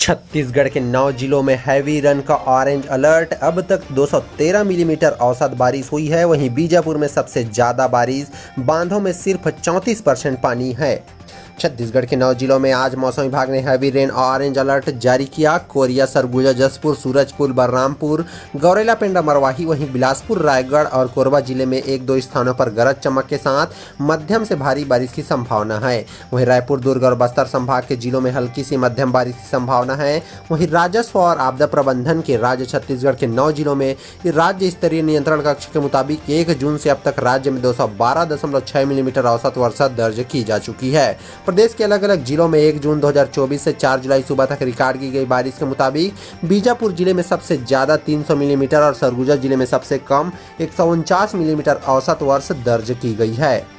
छत्तीसगढ़ के 9 जिलों में हैवी रन का ऑरेंज अलर्ट। अब तक 213 मिलीमीटर औसत बारिश हुई है। वहीं बीजापुर में सबसे ज़्यादा बारिश, बांधों में सिर्फ 34% पानी है। छत्तीसगढ़ के 9 जिलों में आज मौसम विभाग ने हैवी रेन ऑरेंज अलर्ट जारी किया। कोरिया, सरगुजा, जसपुर, सूरजपुर, बलरामपुर, गौरेला, पेंड्रा, मरवाही, वहीं बिलासपुर, रायगढ़ और कोरबा जिले में 1-2 स्थानों पर गरज चमक के साथ मध्यम से भारी बारिश की संभावना है। वहीं रायपुर, दुर्ग और बस्तर संभाग के जिलों में हल्की से मध्यम बारिश की संभावना है। वहीं राजस्व और आपदा प्रबंधन के राज्य छत्तीसगढ़ के 9 जिलों में राज्य स्तरीय नियंत्रण कक्ष के मुताबिक 1 जून से अब तक राज्य में 212.6 मिलीमीटर औसत वर्षा दर्ज की जा चुकी है। प्रदेश के अलग अलग जिलों में 1 जून 2024 से 4 जुलाई सुबह तक रिकॉर्ड की गई बारिश के मुताबिक बीजापुर जिले में सबसे ज्यादा 300 मिलीमीटर और सरगुजा जिले में सबसे कम 149 मिलीमीटर औसत वर्षा दर्ज की गई है।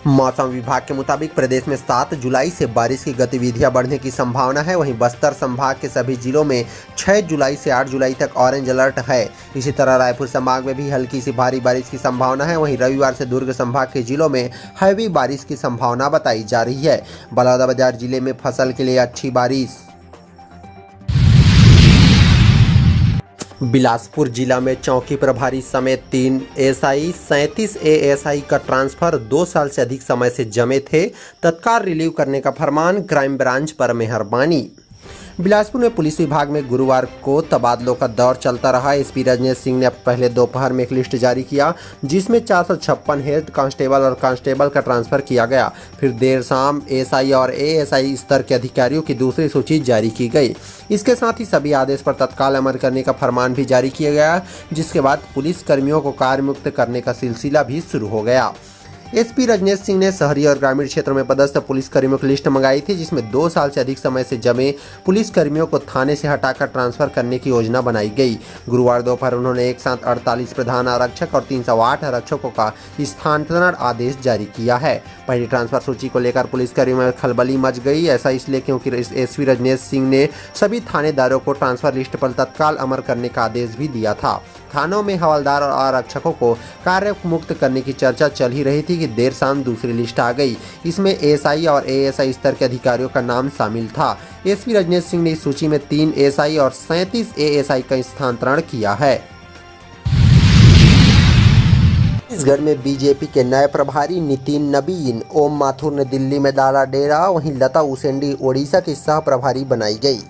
मौसम विभाग के मुताबिक प्रदेश में 7 जुलाई से बारिश की गतिविधियां बढ़ने की संभावना है। वहीं बस्तर संभाग के सभी जिलों में 6 जुलाई से 8 जुलाई तक ऑरेंज अलर्ट है। इसी तरह रायपुर संभाग में भी हल्की सी भारी बारिश की संभावना है। वहीं रविवार से दुर्ग संभाग के जिलों में हैवी बारिश की संभावना बताई जा रही है। बलौदाबाजार जिले में फसल के लिए अच्छी बारिश। बिलासपुर जिला में चौकी प्रभारी समेत 3 एसआई, 37 एएसआई का ट्रांसफर 2 साल से अधिक समय से जमे थे, तत्काल रिलीव करने का फरमान, क्राइम ब्रांच पर मेहरबानी। बिलासपुर में पुलिस विभाग में गुरुवार को तबादलों का दौर चलता रहा। एसपी रजनेश सिंह ने पहले दोपहर में एक लिस्ट जारी किया जिसमें 456 हेड कांस्टेबल और कांस्टेबल का ट्रांसफर किया गया। फिर देर शाम एसआई और एएसआई स्तर के अधिकारियों की दूसरी सूची जारी की गई। इसके साथ ही सभी आदेश पर तत्काल अमल करने का फरमान भी जारी किया गया, जिसके बाद पुलिस कर्मियों को कार्य मुक्त करने का सिलसिला भी शुरू हो गया। एसपी रजनेश सिंह ने शहरी और ग्रामीण क्षेत्रों में पदस्थ पुलिस कर्मियों की लिस्ट मंगाई थी, जिसमें 2 साल से अधिक समय से जमे पुलिस कर्मियों को थाने से हटाकर ट्रांसफर करने की योजना बनाई गई। गुरुवार दोपहर उन्होंने एक साथ 48 प्रधान आरक्षक और 308 आरक्षकों का स्थानांतरण आदेश जारी किया है। पहली ट्रांसफर सूची को लेकर पुलिस कर्मियों में खलबली मच गई। ऐसा इसलिए क्योंकि एसपी रजनेश सिंह ने सभी थानेदारों को ट्रांसफर लिस्ट पर तत्काल अमल करने का आदेश भी दिया था। थानों में हवलदार और आरक्षकों को कार्य मुक्त करने की चर्चा चल ही रही थी कि देर शाम दूसरी लिस्ट आ गई। इसमें एएसआई और एएसआई स्तर के अधिकारियों का नाम शामिल था। एसपी रजनेश सिंह ने इस सूची में 3 एएसआई और 37 एएसआई का स्थानांतरण किया है। छत्तीसगढ़ में बीजेपी के नए प्रभारी नितिन नबीन, ओम माथुर ने दिल्ली में डाला डेरा। वहीं लता उसेंडी ओडिशा की सह प्रभारी बनाई गई।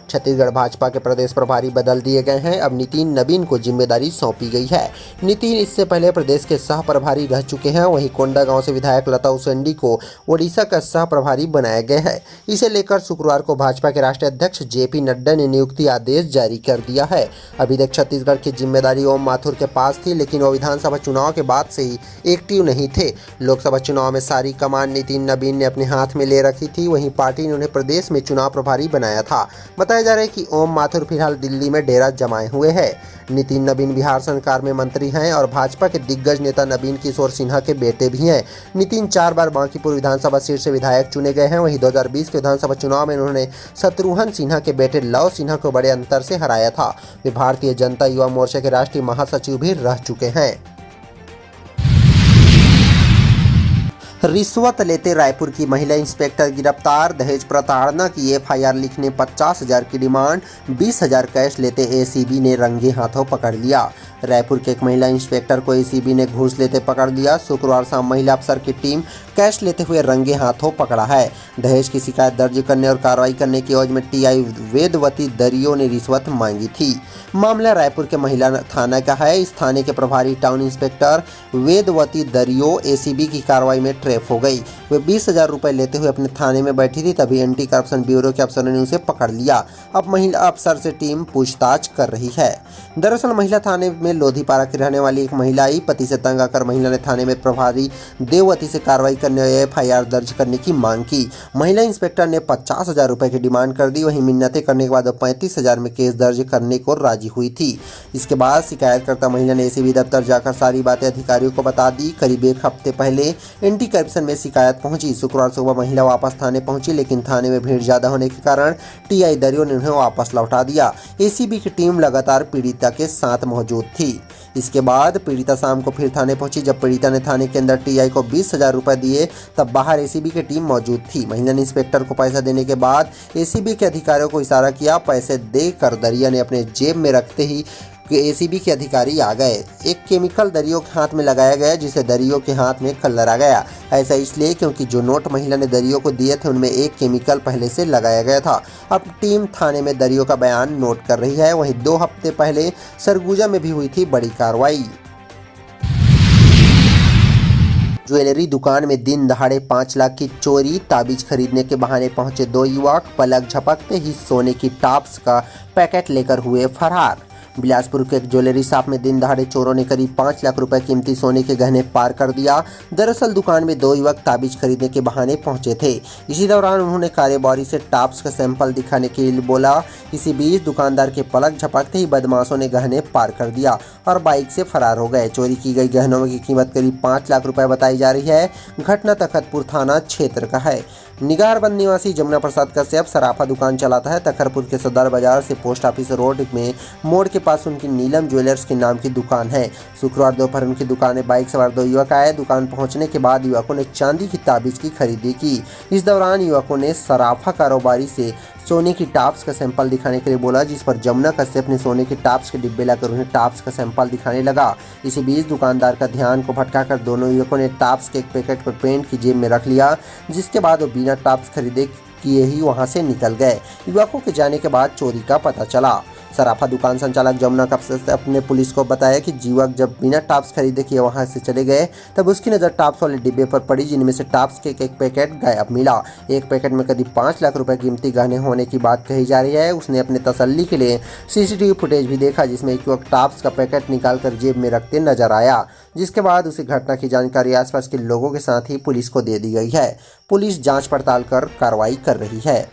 छत्तीसगढ़ भाजपा के प्रदेश प्रभारी बदल दिए गए हैं। अब नितिन नबीन को जिम्मेदारी सौंपी गई है। नितिन इससे पहले प्रदेश के सह प्रभारी रह चुके हैं। वहीं कोंडागांव से विधायक लता उसेंडी को ओडिशा का सह प्रभारी बनाया गया है। इसे लेकर शुक्रवार को भाजपा के राष्ट्रीय अध्यक्ष जेपी नड्डा ने नियुक्ति आदेश जारी कर दिया है। अभी तक छत्तीसगढ़ की जिम्मेदारी ओम माथुर के पास थी, लेकिन वो विधानसभा चुनाव के बाद से ही एक्टिव नहीं थे। लोकसभा चुनाव में सारी कमान नितिन नबीन ने अपने हाथ में ले रखी थी। वहीं पार्टी ने उन्हें प्रदेश में चुनाव प्रभारी बनाया था। बताया जा रहा है कि ओम माथुर फिलहाल दिल्ली में डेरा जमाए हुए हैं। नितिन नबीन बिहार सरकार में मंत्री हैं और भाजपा के दिग्गज नेता नवीन किशोर सिन्हा के बेटे भी हैं। नितिन 4 बार बांकीपुर विधानसभा सीट से विधायक चुने गए हैं। वहीं 2020 के विधानसभा चुनाव में उन्होंने शत्रुघ्न सिन्हा के बेटे लव सिन्हा को बड़े अंतर से हराया था। वे भारतीय जनता युवा मोर्चा के राष्ट्रीय महासचिव भी रह चुके हैं। रिश्वत लेते रायपुर की महिला इंस्पेक्टर गिरफ्तार। दहेज प्रताड़ना की एफआईआर लिखने 50,000 की डिमांड, 20,000 कैश लेते एसीबी ने रंगे हाथों पकड़ लिया। रायपुर के एक महिला इंस्पेक्टर को एसीबी ने घूस लेते पकड़ लिया। शुक्रवार शाम महिला अफसर की टीम कैश लेते हुए रंगे हाथों पकड़ा है। दहेज की शिकायत दर्ज करने और कार्रवाई करने की एवज में टीआई वेदवती दरियो ने रिश्वत मांगी थी। मामला रायपुर के महिला थाना का है। इस थाने के प्रभारी टाउन इंस्पेक्टर वेदवती दरियो एसीबी की कार्रवाई में ट्रैप हो गई। वे 20,000 रुपए लेते हुए अपने थाने में बैठी थी, तभी एंटी करप्शन ब्यूरो के अफसरों ने उसे पकड़ लिया। अब महिला अफसर से टीम पूछताछ कर रही है। दरअसल महिला थाने में लोधीपारा की रहने वाली एक महिला आई। पति से तंग आकर महिला ने थाने में प्रभारी देववती से कार्रवाई करने और एफआईआर दर्ज करने की मांग की। महिला इंस्पेक्टर ने 50,000 रुपए की डिमांड कर दी। वहीं मिन्नतें करने के बाद 35,000 में केस दर्ज करने को राजी हुई थी। इसके बाद शिकायतकर्ता महिला ने एसीबी दफ्तर जाकर सारी बातें अधिकारियों को बता दी। करीब 1 हफ्ते पहले एंटी करप्शन में शिकायत पहुंची। शुक्रवार सुबह महिला वापस थाने पहुंची, लेकिन थाने में भीड़ ज्यादा होने के कारण टीआई दरियों ने उन्हें वापस लौटा दिया। एसीबी की टीम लगातार पीड़िता के साथ मौजूद थी। इसके बाद पीड़िता शाम को फिर थाने पहुंची। जब पीड़िता ने थाने के अंदर टीआई को 20,000 रुपए दिए, तब बाहर एसीबी की टीम मौजूद थी। महिला ने इंस्पेक्टर को पैसा देने के बाद एसीबी के अधिकारियों को इशारा किया। पैसे देकर दरिया ने अपने जेब में रखते ही एसीबी के अधिकारी आ गए। एक केमिकल दरियों के हाथ में लगाया गया, जिसे दरियों के हाथ में कलर आ गया। ऐसा इसलिए क्योंकि जो नोट महिला ने दरियों को दिए थे उनमें एक केमिकल पहले से लगाया गया था। अब टीम थाने में दरियों का बयान नोट कर रही है। वहीं 2 हफ्ते पहले सरगुजा में भी हुई थी बड़ी कार्रवाई। ज्वेलरी दुकान में दिन दहाड़े 5 लाख की चोरी। ताबीज खरीदने के बहाने पहुंचे 2 युवक, पलक झपकते ही सोने की टॉप्स का पैकेट लेकर हुए फरार। बिलासपुर के एक ज्वेलरी शॉप में दिन दहाड़े चोरों ने करीब 5 लाख रुपए कीमती सोने के गहने पार कर दिया। दरअसल दुकान में 2 युवक ताबीज खरीदने के बहाने पहुंचे थे। इसी दौरान उन्होंने कारोबारी से टॉप्स का सैंपल दिखाने के लिए बोला। इसी बीच दुकानदार के पलक झपकते ही बदमाशों ने गहने पार कर दिया और बाइक से फरार हो गए। चोरी की गई गहनों की कीमत करीब 5 लाख रुपए बताई जा रही है। घटना तखतपुर थाना क्षेत्र का है। निगारबंद निवासी जमुना प्रसाद कश्यप सराफा दुकान चलाता है। तखतपुर के सदर बाजार से पोस्ट ऑफिस रोड में मोड़ के पास उनकी नीलम ज्वेलर्स के नाम की दुकान है। शुक्रवार दोपहर उनकी दुकान में बाइक सवार 2 युवक आए। दुकान पहुंचने के बाद युवकों ने चांदी की ताबीज की खरीदी की। इस दौरान युवकों ने सराफा कारोबारी से सोने की टॉप्स का सैंपल दिखाने के लिए बोला, जिस पर जमुना कश्यप ने सोने की टॉप्स के डिब्बे लाकर उन्हें टॉप्स का सैंपल दिखाने लगा। इसी बीच दुकानदार का ध्यान को भटकाकर दोनों युवकों ने टॉप्स के एक पैकेट को पेंट की जेब में रख लिया, जिसके बाद वो बिना टॉप्स खरीदे किए ही वहां से निकल गए। युवकों के जाने के बाद चोरी का पता चला। सराफा दुकान संचालक जमुना कश्यप ने पुलिस को बताया कि युवक जब बिना टॉप्स खरीदे किए वहां से चले गए, तब उसकी नज़र टॉप्स वाले डिब्बे पर पड़ी, जिनमें से टॉप्स के एक पैकेट गायब मिला। एक पैकेट में करीब 5 लाख रुपए कीमती गहने होने की बात कही जा रही है। उसने अपने तसल्ली के लिए सीसीटीवी फुटेज भी देखा, जिसमें एक युवक टॉप्स का पैकेट निकालकर जेब में रखते नजर आया, जिसके बाद उसे घटना की जानकारी आसपास के लोगों के साथ ही पुलिस को दे दी गई है। पुलिस जांच पड़ताल कर कार्रवाई कर रही है।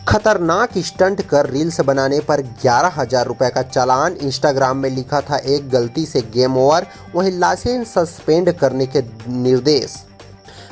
खतरनाक स्टंट कर रील्स बनाने पर 11,000 रुपए का चालान। इंस्टाग्राम में लिखा था एक गलती से गेम ओवर, वहीं लाइसेंस सस्पेंड करने के निर्देश।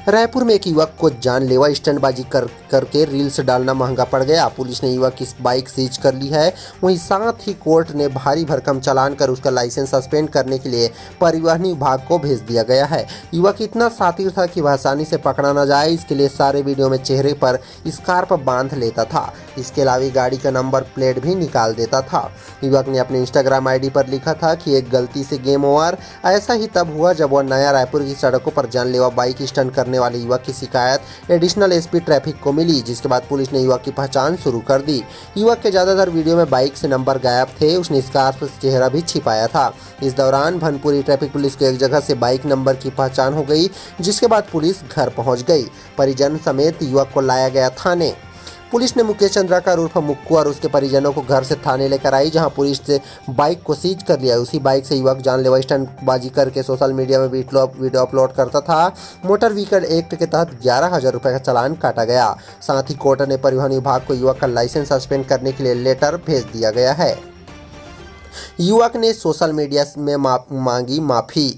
रायपुर में एक युवक को जानलेवा स्टंटबाजी करके रील्स डालना महंगा पड़ गया। पुलिस ने युवक की बाइक सीज कर ली है। वहीं साथ ही कोर्ट ने भारी भरकम चालान कर उसका लाइसेंस सस्पेंड करने के लिए परिवहन विभाग को भेज दिया गया है। युवक इतना शातिर था कि वह आसानी से पकड़ा न जाए, इसके लिए सारे वीडियो में चेहरे पर स्कार्फ बांध लेता था। इसके अलावा गाड़ी का नंबर प्लेट भी निकाल देता था। युवक ने अपने इंस्टाग्राम आईडी पर लिखा था कि एक गलती से गेम ओवर। ऐसा ही तब हुआ जब वह नया रायपुर की सड़कों पर जानलेवा बाइक स्टंट करने वाले युवक की शिकायत एडिशनल एसपी ट्रैफिक को मिली, जिसके बाद पुलिस ने युवक की पहचान शुरू कर दी। युवक के ज्यादातर वीडियो में बाइक से नंबर गायब थे। उसने स्कार्फ से चेहरा भी छिपाया था। इस दौरान भनपुरी ट्रैफिक पुलिस को एक जगह से बाइक नंबर की पहचान हो गई, जिसके बाद पुलिस घर पहुंच गई। परिजन समेत युवक को लाया गया थाने। पुलिस ने मुकेश चंद्राकर उर्फ मुक्कू और उसके परिजनों को घर से थाने लेकर आई, जहां पुलिस ने बाइक को सीज कर लिया। उसी बाइक से युवक जानलेवा स्टंटबाजी करके सोशल मीडिया में वीडियो अपलोड करता था। मोटर व्हीकल एक्ट के तहत 11,000 रुपए का चालान काटा गया। साथ ही कोर्ट ने परिवहन विभाग को युवक का लाइसेंस सस्पेंड करने के लिए लेटर भेज दिया गया है। युवक ने सोशल मीडिया में मांगी माफी।